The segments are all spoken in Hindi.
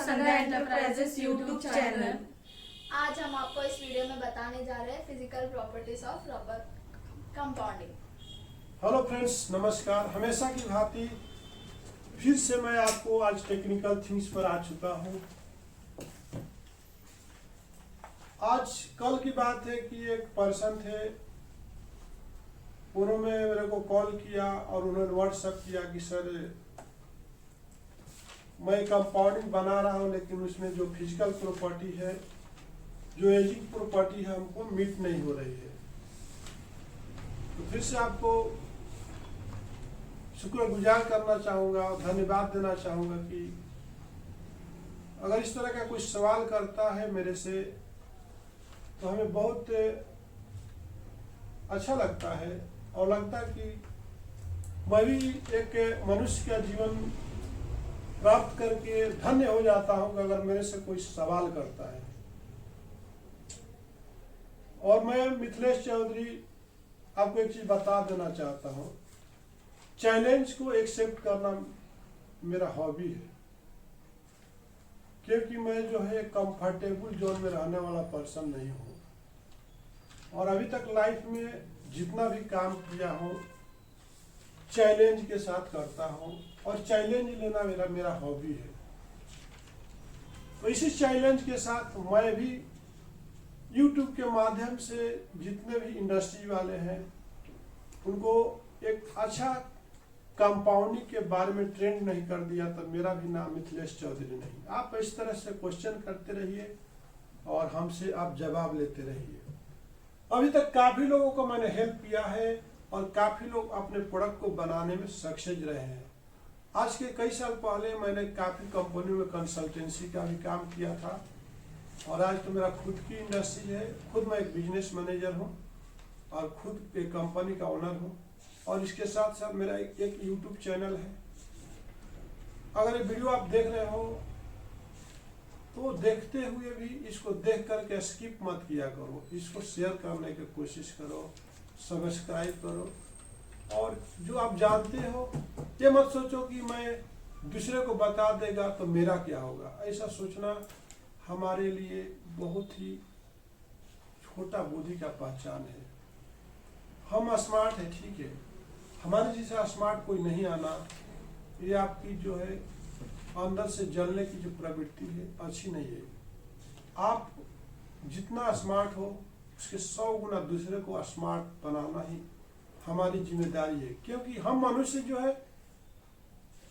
संध्या एंटरप्राइजेस यूट्यूब चैनल। आज हम आपको इस वीडियो में बताने जा रहे हैं physical properties of rubber compounding. Hello friends, नमस्कार। हमेशा की भांति फिर से मैं आपको आज टेक्निकल थिंग्स पर आ चुका हूं। आज कल की बात है कि एक पर्सन थे, उन्होंने मेरे को कॉल किया और उन्होंने व्हाट्सएप किया कि सर मैं कंपाउंडिंग बना रहा हूं, लेकिन उसमें जो फिजिकल प्रॉपर्टी है, जो एजिंग प्रॉपर्टी है, हमको मीट नहीं हो रही है। तो फिर से आपको शुक्रगुजार करना चाहूँगा, धन्यवाद देना चाहूँगा कि अगर इस तरह का कोई सवाल करता है मेरे से तो हमें बहुत अच्छा लगता है और लगता है कि मैं भी एक मनुष्य का जीवन प्राप्त करके धन्य हो जाता हूँ कि अगर मेरे से कोई सवाल करता है। और मैं मिथिलेश चौधरी आपको एक चीज बता देना चाहता हूँ, चैलेंज को एक्सेप्ट करना मेरा हॉबी है, क्योंकि मैं जो है कंफर्टेबल जोन में रहने वाला पर्सन नहीं हूँ। और अभी तक लाइफ में जितना भी काम किया हूँ चैलेंज के साथ करता हूँ और चैलेंज लेना मेरा हॉबी है। तो इसी चैलेंज के साथ मैं भी YouTube के माध्यम से जितने भी इंडस्ट्री वाले हैं उनको एक अच्छा कंपाउंडिंग के बारे में ट्रेंड नहीं कर दिया तो मेरा भी नाम मिथिलेश चौधरी नहीं। आप इस तरह से क्वेश्चन करते रहिए और हमसे आप जवाब लेते रहिए। अभी तक काफी लोगों को मैंने हेल्प किया है और काफी लोग अपने प्रोडक्ट को बनाने में सक्सेस रहे हैं। आज के कई साल पहले मैंने काफी कंपनियों में कंसल्टेंसी का भी काम किया था और आज तो मेरा खुद की इंडस्ट्री है। खुद मैं एक बिजनेस मैनेजर हूँ और खुद एक कंपनी का ओनर हूँ और इसके साथ साथ मेरा एक यूट्यूब चैनल है। अगर ये वीडियो आप देख रहे हो तो देखते हुए भी इसको देख करके स्किप मत किया करो, इसको शेयर करने की कोशिश करो, सब्सक्राइब करो। और जो आप जानते हो ये मत सोचो कि मैं दूसरे को बता देगा तो मेरा क्या होगा। ऐसा सोचना हमारे लिए बहुत ही छोटा बुद्धि का पहचान है। हम स्मार्ट है, ठीक है, हमारे जैसा स्मार्ट कोई नहीं आना। ये आपकी जो है अंदर से जलने की जो प्रवृत्ति है अच्छी नहीं है। आप जितना स्मार्ट हो उसके 100 गुना दूसरे को स्मार्ट बनाना ही हमारी जिम्मेदारी है, क्योंकि हम मनुष्य जो है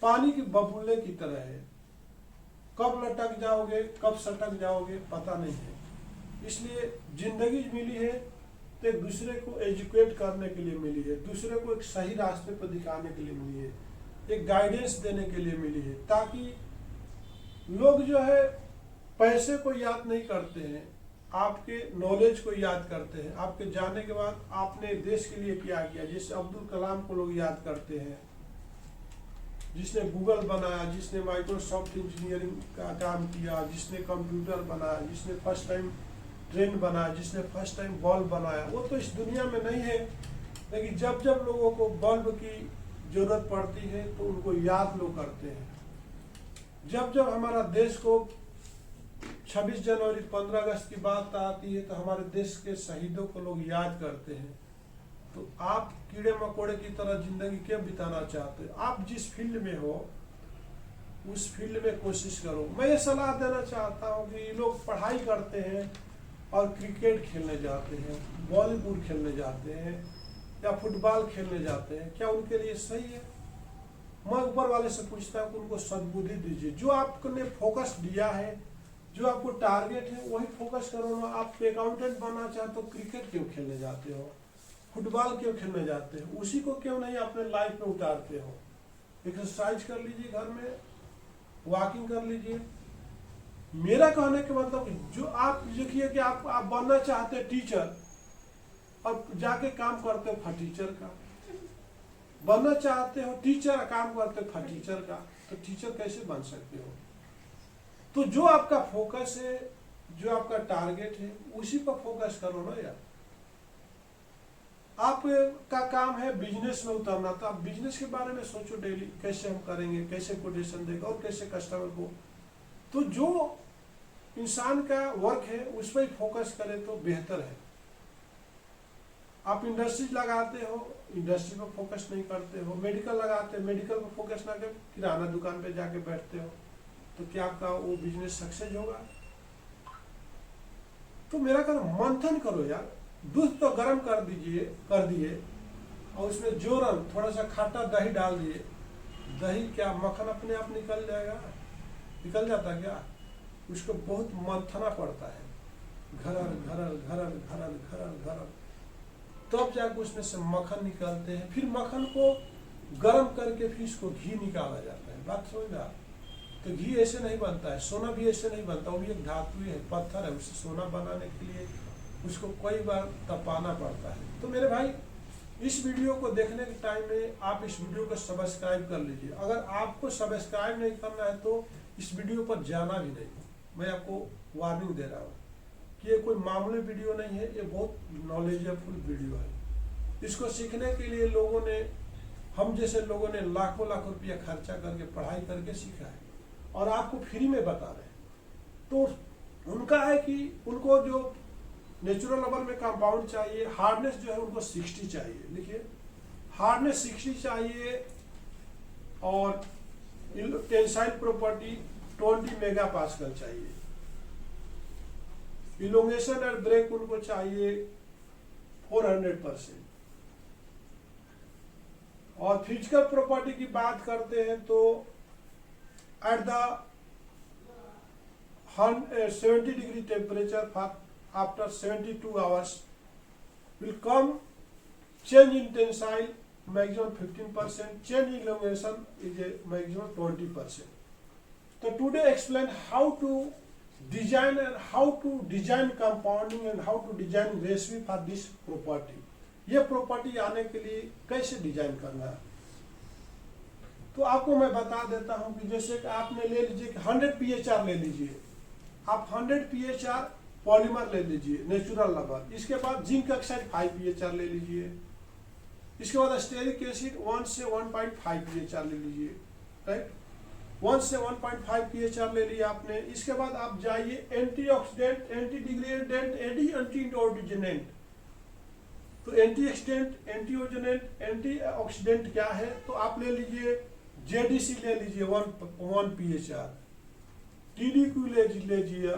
पानी के बबूले की तरह है। कब लटक जाओगे कब सटक जाओगे पता नहीं है। इसलिए जिंदगी मिली है तो एक दूसरे को एजुकेट करने के लिए मिली है, दूसरे को एक सही रास्ते पर दिखाने के लिए मिली है, एक गाइडेंस देने के लिए मिली है, ताकि लोग जो है पैसे को याद नहीं करते हैं, आपके नॉलेज को याद करते हैं। आपके जाने के बाद आपने देश के लिए क्या किया, जैसे अब्दुल कलाम को लोग याद करते हैं, जिसने गूगल बनाया, जिसने माइक्रोसॉफ्ट इंजीनियरिंग का काम किया, जिसने कंप्यूटर बनाया, जिसने फर्स्ट टाइम ट्रेन बनाया, जिसने फर्स्ट टाइम बल्ब बनाया। वो तो इस दुनिया में नहीं है, लेकिन जब जब लोगों को बल्ब की जरूरत पड़ती है तो उनको याद लोग करते हैं। जब जब हमारा देश को 26 जनवरी 15 अगस्त की बात आती है तो हमारे देश के शहीदों को लोग याद करते हैं। तो आप कीड़े मकोड़े की तरह जिंदगी क्यों बिताना चाहते हो? आप जिस फील्ड में हो उस फील्ड में कोशिश करो। मैं ये सलाह देना चाहता हूँ कि लोग पढ़ाई करते हैं और क्रिकेट खेलने जाते हैं, वॉलीबॉल खेलने जाते हैं या फुटबॉल खेलने जाते हैं, क्या उनके लिए सही है? मैं ऊपर वाले से पूछता हूँ कि उनको सद्बुद्धि दीजिए। जो आपने फोकस दिया है, जो आपको टारगेट है, वही फोकस करो ना। आप अकाउंटेंट बनना चाहते हो, क्रिकेट क्यों खेलने जाते हो, फुटबॉल क्यों खेलने जाते हो? उसी को क्यों नहीं अपने लाइफ में उतारते हो? एक्सरसाइज कर लीजिए, घर में वॉकिंग कर लीजिए। मेरा कहने के मतलब जो आप देखिए कि आप बनना चाहते हैं टीचर और जाके काम करते हो फर्नीचर का, बनना चाहते हो टीचर, काम करते हो फर्नीचर का, तो टीचर कैसे बन सकते हो? तो जो आपका फोकस है, जो आपका टारगेट है, उसी पर फोकस करो ना यार। आपका काम है बिजनेस में उतरना, तो आप बिजनेस के बारे में सोचो डेली, कैसे हम करेंगे, कैसे कोटेशन देगा और कैसे कस्टमर को तो जो इंसान का वर्क है उस पर फोकस करें तो बेहतर है। आप इंडस्ट्री लगाते हो, इंडस्ट्री पर फोकस नहीं करते हो, मेडिकल लगाते हो, मेडिकल पर फोकस ना कर किराना दुकान पे जाके बैठते हो, तो क्या आपका वो बिजनेस सक्सेस होगा? तो मेरा कहना मंथन करो यार, दूध तो गर्म कर दिए और उसमें जोरन थोड़ा सा खट्टा दही डाल दिए, दही क्या मक्खन अपने आप निकल जाएगा? निकल जाता क्या? उसको बहुत मंथना पड़ता है, घरर घरर घरर घरर घरर घरर, तब जाकर उसमें से मक्खन निकालते हैं। फिर मक्खन को गर्म करके फिर इसको घी निकाला जाता है। बात समझ में? तो घी ऐसे नहीं बनता है, सोना भी ऐसे नहीं बनता, वो भी एक धातु है, पत्थर है, उससे सोना बनाने के लिए उसको कई बार तपाना पड़ता है। तो मेरे भाई, इस वीडियो को देखने के टाइम में आप इस वीडियो को सब्सक्राइब कर लीजिए। अगर आपको सब्सक्राइब नहीं करना है तो इस वीडियो पर जाना भी नहीं। मैं आपको वार्निंग दे रहा हूँ कि ये कोई मामूली वीडियो नहीं है, ये बहुत नॉलेजेबल वीडियो है। इसको सीखने के लिए लोगों ने, हम जैसे लोगों ने लाखों रुपया खर्चा करके पढ़ाई करके सीखा है और आपको फ्री में बता रहे हैं। तो उनका है कि उनको जो नेचुरल रबर में कंपाउंड चाहिए, हार्डनेस जो है उनको 60 चाहिए। लिखिए, हार्डनेस 60 चाहिए और टेंसाइल प्रॉपर्टी 20 मेगापास्कल चाहिए। इलोंगेशन और ब्रेक उनको चाहिए 400%। और फिजिकल प्रॉपर्टी की बात करते हैं तो at the 70 degree temperature after 72 hours will come change in tensile maximum 15%, change in elongation is a maximum 20%. So today explain how to design and how to design compounding and how to design recipe for this property. ये प्रॉपर्टी आने के लिए कैसे डिजाइन करना है, तो आपको मैं बता देता हूं कि जैसे कि आपने ले लीजिए कि 100 PHR ले लीजिए, आप 100 PHR पॉलीमर ले लीजिए नेचुरल रबर, इसके बाद जिंक ऑक्साइड 5 PHR ले लीजिए, इसके बाद स्टेरिक एसिड 1 से 1.5 PHR ले लीजिए, राइट, 1 से 1.5 PHR ले लिया आपने। इसके बाद आप जाइए एंटीऑक्सीडेंट, एंटी डिग्रेडेंट, एंटीऑक्सीडेंट। तो एंटीऑक्सीडेंट, एंटीओजेनेंट, एंटीऑक्सीडेंट क्या है, तो आप ले लीजिए JDC ले लीजिए 1 PHR, TDQ ले लीजिए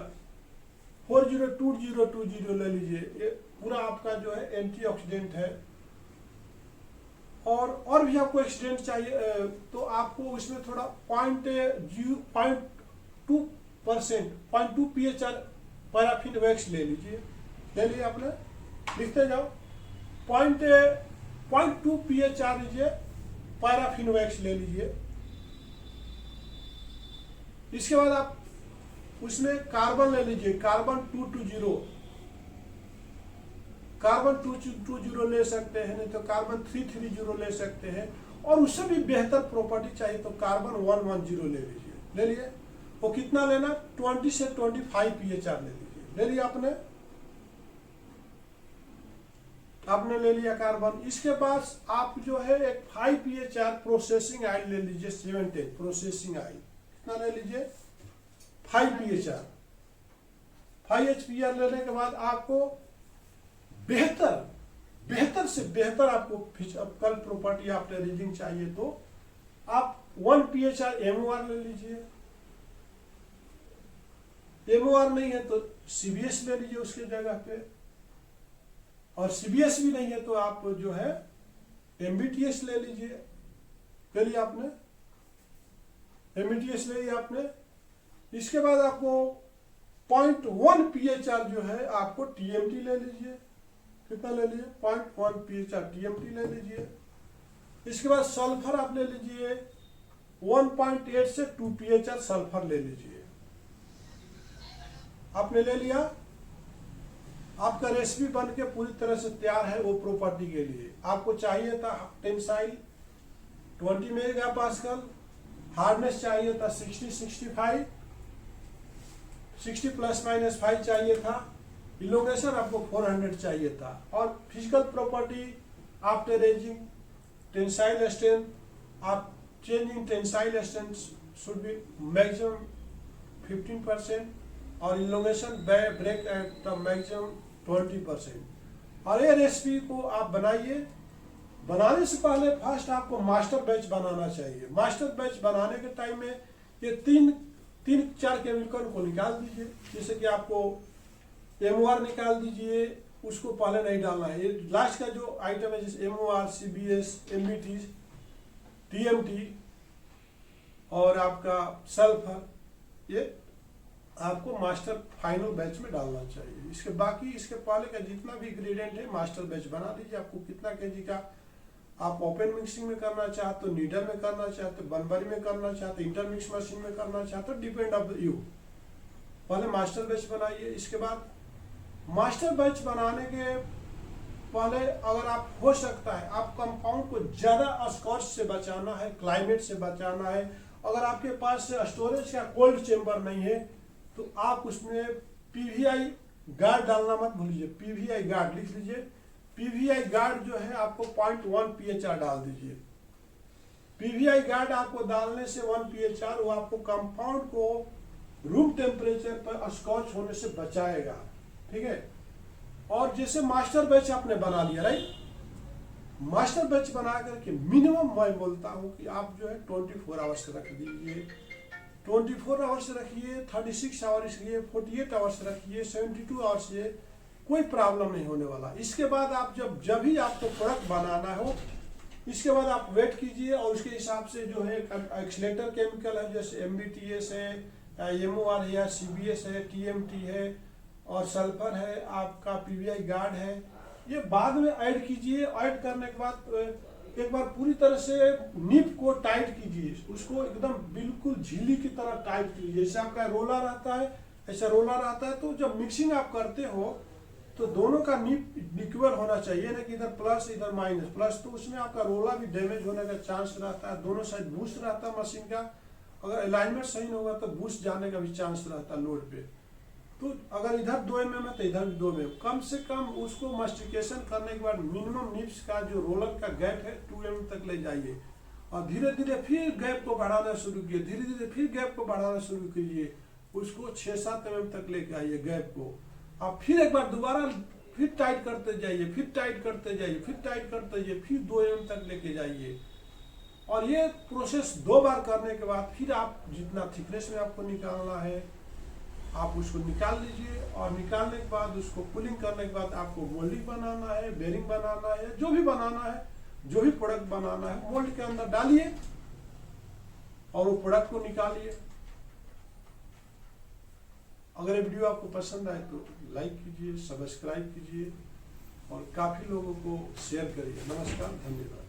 402020 ले लीजिए, ये पूरा आपका जो है एंटीऑक्सीडेंट है। और भी आपको ऑक्सीडेंट चाहिए तो आपको उसमें थोड़ा 0.2% PHR पैराफिन वैक्स ले लीजिए, आपने लिखते जाओ 0.2 PHR लीजिए, पैराफिन वैक्स ले लीजिए। इसके बाद आप उसमें कार्बन ले लीजिए, कार्बन 220 ले सकते हैं, नहीं तो कार्बन 330 ले सकते हैं। और उससे भी बेहतर प्रॉपर्टी चाहिए तो कार्बन 110 ले लीजिए। ले लिए, वो कितना लेना, 20 से 25 PHR ले लीजिए। ले लिया आपने ले लिया कार्बन। इसके बाद आप जो है एक 5 PHR प्रोसेसिंग ऑयल ले लीजिए, 710 प्रोसेसिंग ऑयल, कितना ले लीजिए, 5 PHR। 5 HPR लेने के बाद आपको बेहतर से बेहतर आपको फिजिकल प्रॉपर्टी आपने रीडिंग चाहिए तो आप 1 PHR MOR ले लीजिए। MOR नहीं है तो CBS ले लीजिए उसके जगह पे, और CBS भी नहीं है तो आप जो है MBTS ले लीजिए। ले लिया आपने, MBTS ले लिया आपने। इसके बाद आपको 0.1 PHR जो है आपको TMT ले लीजिए, कितना ले लीजिए, 0.1 PHR TMT ले लीजिए। इसके बाद सल्फर आप ले लीजिए 1.8 से 2 PHR सल्फर ले लीजिए। आपने ले लिया, आपका रेसिपी बन के पूरी तरह से तैयार है वो प्रॉपर्टी के लिए। आपको चाहिए था टेंसाइल 20 मेगापास्कल, हार्डनेस चाहिए था 65 60 ±5 चाहिए था, इलोंगेशन आपको 400 चाहिए था, और physical property after raising tensile strength, आप changing tensile strength should be maximum 15% और elongation break at the maximum 20%। और ये रेसिपी को आप बनाइए। बनाने से पहले फर्स्ट आपको मास्टर बैच बनाना चाहिए। मास्टर बैच बनाने के टाइम में ये तीन चार केमिकल को निकाल दीजिए। जैसे कि आपको MOR निकाल दीजिए, उसको पहले नहीं डालना है। ये लास्ट का जो आइटम है जैसे MOR, CBS, MBT, TMT और आपका सल्फर, ये आपको मास्टर फाइनल बैच में डालना चाहिए। इसके पहले का जितना भी इंग्रेडिएंट है मास्टर बैच बना लीजिए। आपको कितना केजी का आप ओपन मिक्सिंग में करना चाहते हो, नीडल में करना चाहते हो, बनबरी में करना चाहते हो, इंटरमिक्स मशीन में करना चाहते हो, डिपेंड ऑफ यू। पहले मास्टर बैच बनाइए। इसके बाद मास्टर बैच बनाने के पहले अगर आप हो सकता है आप कंपाउंड को ज़्यादा स्कॉच से बचाना है, क्लाइमेट से बचाना है। अगर आपके पास स्टोरेज का कोल्ड चेम्बर नहीं है तो आप उसमें PVI गार्ड डालना मत भूलिए। PVI गार्ड लिख लीजिए। PVI गार्ड जो है आपको 0.1 PHR डाल दीजिए। PVI गार्ड आपको डालने से 1 PHR वो आपको कंपाउंड को रूम टेम्परेचर पर स्कॉच होने से बचाएगा। ठीक है। और जैसे मास्टर बैच आपने बना लिया, राइट, मास्टर बैच बना करके मिनिमम मैं बोलता हूँ कि आप जो है 24 आवर्स रख दीजिए। 24 आवर्स रखिए, 36 आवर्स रखिए, 48 आवर्स रखिए, 72 आवर्स से कोई प्रॉब्लम नहीं होने वाला। इसके बाद आप जब भी आपको प्रोडक्ट बनाना हो, इसके बाद आप वेट कीजिए और उसके हिसाब से जो है एक्सलेटर केमिकल है जैसे MBTS है, MOR है, CBS है, TMT है और सल्फर है, आपका PVI गार्ड है, ये बाद में ऐड कीजिए। ऐड करने के बाद एक बार पूरी तरह से निप को टाइट कीजिए, उसको एकदम बिल्कुल झिल्ली की तरह टाइट कीजिए। जैसे आपका रोलर आता है, ऐसा रोलर आता है, तो जब मिक्सिंग आप करते हो तो दोनों का निप इक्वल होना चाहिए, ना कि इधर प्लस इधर माइनस। प्लस तो उसमें आपका रोला भी डैमेज होने का चांस रहता है। दोनों साइड बूस्ट रहता है मशीन का। अगर अलाइनमेंट सही नहीं होगा तो बूस्ट जाने का भी चांस रहता है लोड पे। तो अगर इधर 2 mm है तो इधर भी 2 mm। कम से कम उसको मास्टिकेशन करने के बाद मिनिमम निप्स का जो रोलर का गैप है 2 mm तक ले जाइए और धीरे धीरे फिर गैप को बढ़ाना शुरू कीजिए। धीरे धीरे फिर गैप को बढ़ाना शुरू कीजिए। उसको 6-7 mm तक लेके आइए गैप को। आप फिर एक बार दोबारा फिर टाइट करते जाइए, फिर टाइट करते जाइए, फिर टाइट करते जाइए, फिर 2 mm तक लेके जाइए। और ये प्रोसेस 2 बार करने के बाद फिर आप जितना थिकनेस में आपको निकालना है आप उसको निकाल लीजिए। और निकालने के बाद उसको कूलिंग करने के बाद आपको मोल्डिंग बनाना है, बेरिंग बनाना है, जो भी बनाना है, जो भी प्रोडक्ट बनाना है मोल्ड के अंदर डालिए और वो प्रोडक्ट को निकालिए। अगर ये वीडियो आपको पसंद आए तो लाइक कीजिए, सब्सक्राइब कीजिए और काफ़ी लोगों को शेयर करिए। नमस्कार, धन्यवाद।